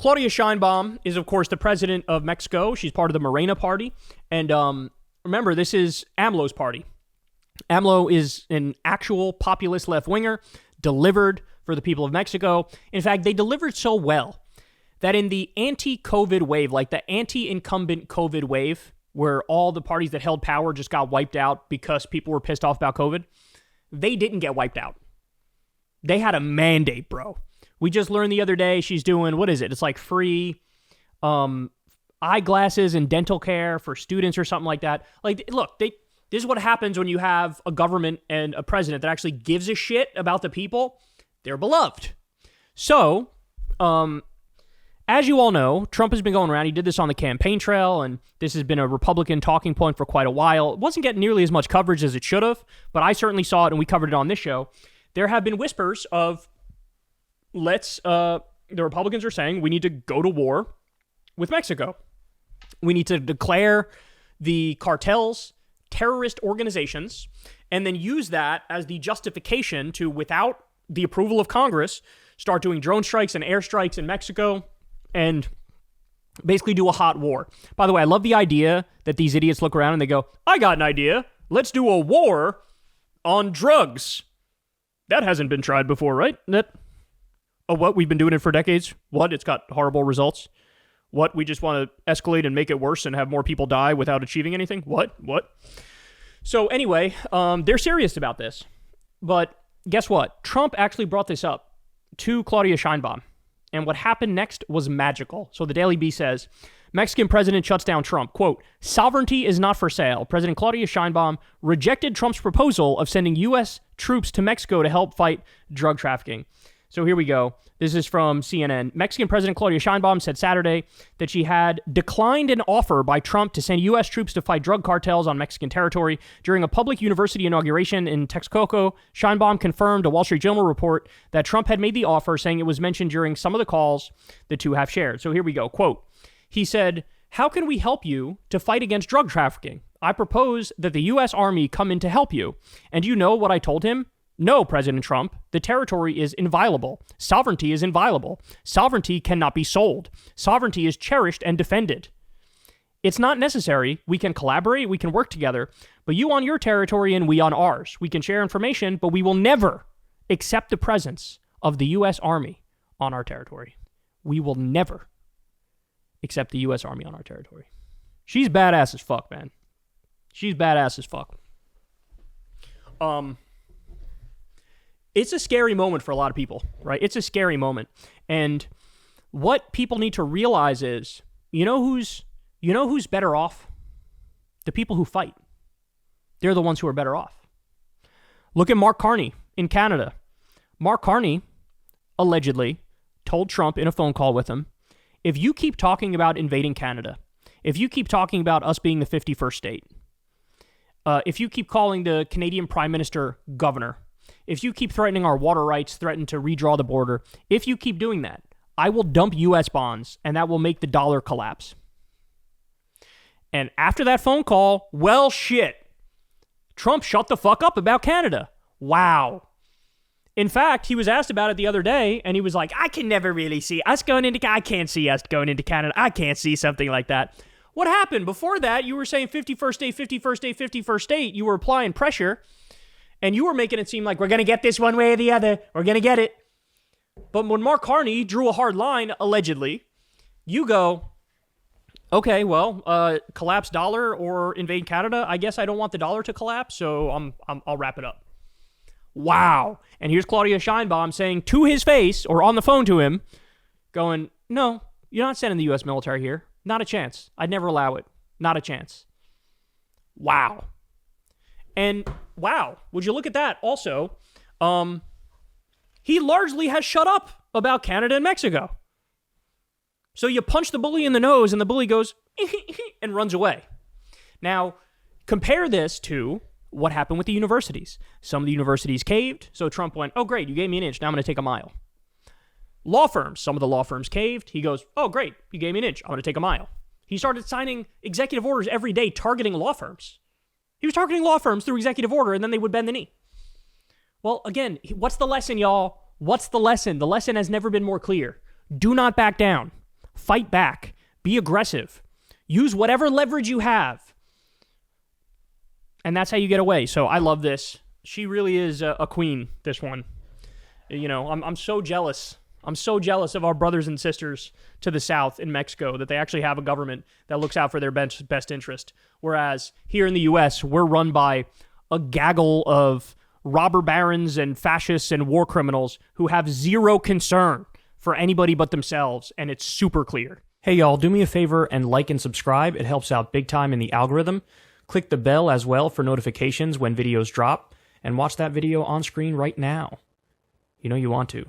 Claudia Sheinbaum is, of course, the president of Mexico. She's part of the Morena party. And remember, this is AMLO's party. AMLO is an actual populist left-winger, delivered for the people of Mexico. In fact, they delivered so well that in the anti-COVID wave, like the anti-incumbent COVID wave, where all the parties that held power just got wiped out because people were pissed off about COVID, they didn't get wiped out. They had a mandate, bro. We just learned the other day she's doing, what is it? It's like free eyeglasses and dental care for students or something like that. Like, look, this is what happens when you have a government and a president that actually gives a shit about the people. They're beloved. So, as you all know, Trump has been going around. He did this on the campaign trail, and this has been a Republican talking point for quite a while. It wasn't getting nearly as much coverage as it should have, but I certainly saw it, and we covered it on this show. There have been whispers of, the Republicans are saying we need to go to war with Mexico. We need to declare the cartels terrorist organizations and then use that as the justification to, without the approval of Congress, start doing drone strikes and airstrikes in Mexico and basically do a hot war. By the way, I love the idea that these idiots look around and they go, I got an idea. Let's do a war on drugs. That hasn't been tried before, right? What? We've been doing it for decades? What? It's got horrible results? What? We just want to escalate and make it worse and have more people die without achieving anything? What? So anyway, they're serious about this. But guess what? Trump actually brought this up to Claudia Sheinbaum. And what happened next was magical. So the Daily Beast says, Mexican president shuts down Trump. Quote, sovereignty is not for sale. President Claudia Sheinbaum rejected Trump's proposal of sending U.S. troops to Mexico to help fight drug trafficking. So here we go. This is from CNN. Mexican President Claudia Sheinbaum said Saturday that she had declined an offer by Trump to send U.S. troops to fight drug cartels on Mexican territory. During a public university inauguration in Texcoco, Sheinbaum confirmed a Wall Street Journal report that Trump had made the offer, saying it was mentioned during some of the calls the two have shared. So here we go. Quote, he said, how can we help you to fight against drug trafficking? I propose that the U.S. Army come in to help you. And you know what I told him? No, President Trump, the territory is inviolable. Sovereignty is inviolable. Sovereignty cannot be sold. Sovereignty is cherished and defended. It's not necessary. We can collaborate, we can work together, but you on your territory and we on ours. We can share information, but we will never accept the presence of the U.S. Army on our territory. We will never accept the U.S. Army on our territory. She's badass as fuck, man. She's badass as fuck. It's a scary moment for a lot of people, right? It's a scary moment. And what people need to realize is, you know who's better off? The people who fight. They're the ones who are better off. Look at Mark Carney in Canada. Mark Carney allegedly told Trump in a phone call with him, if you keep talking about invading Canada, if you keep talking about us being the 51st state, if you keep calling the Canadian Prime Minister governor, if you keep threatening our water rights, threaten to redraw the border, if you keep doing that, I will dump U.S. bonds, and that will make the dollar collapse. And after that phone call, well, shit. Trump shut the fuck up about Canada. Wow. In fact, he was asked about it the other day, and he was like, I can never really see us going into... I can't see us going into Canada. I can't see something like that. What happened? Before that, you were saying 51st state, 51st state, 51st state. You were applying pressure. And you were making it seem like we're going to get this one way or the other. We're going to get it. But when Mark Carney drew a hard line, allegedly, you go, okay, well, collapse dollar or invade Canada. I guess I don't want the dollar to collapse, so I'll wrap it up. Wow. And here's Claudia Sheinbaum saying to his face or on the phone to him, going, no, you're not sending the U.S. military here. Not a chance. I'd never allow it. Not a chance. Wow. And wow, would you look at that? Also, he largely has shut up about Canada and Mexico. So you punch the bully in the nose and the bully goes and runs away. Now, compare this to what happened with the universities. Some of the universities caved, so Trump went, oh, great, you gave me an inch, now I'm going to take a mile. Law firms, some of the law firms caved. He goes, oh, great, you gave me an inch, I'm going to take a mile. He started signing executive orders every day targeting law firms. He was targeting law firms through executive order, and then they would bend the knee. Well, again, what's the lesson, y'all? What's the lesson? The lesson has never been more clear. Do not back down. Fight back. Be aggressive. Use whatever leverage you have. And that's how you get away. So I love this. She really is a queen, this one. You know, I'm so jealous. I'm so jealous of our brothers and sisters to the south in Mexico that they actually have a government that looks out for their best interest. Whereas here in the U.S., we're run by a gaggle of robber barons and fascists and war criminals who have zero concern for anybody but themselves, and it's super clear. Hey, y'all, do me a favor and like and subscribe. It helps out big time in the algorithm. Click the bell as well for notifications when videos drop, and watch that video on screen right now. You know you want to.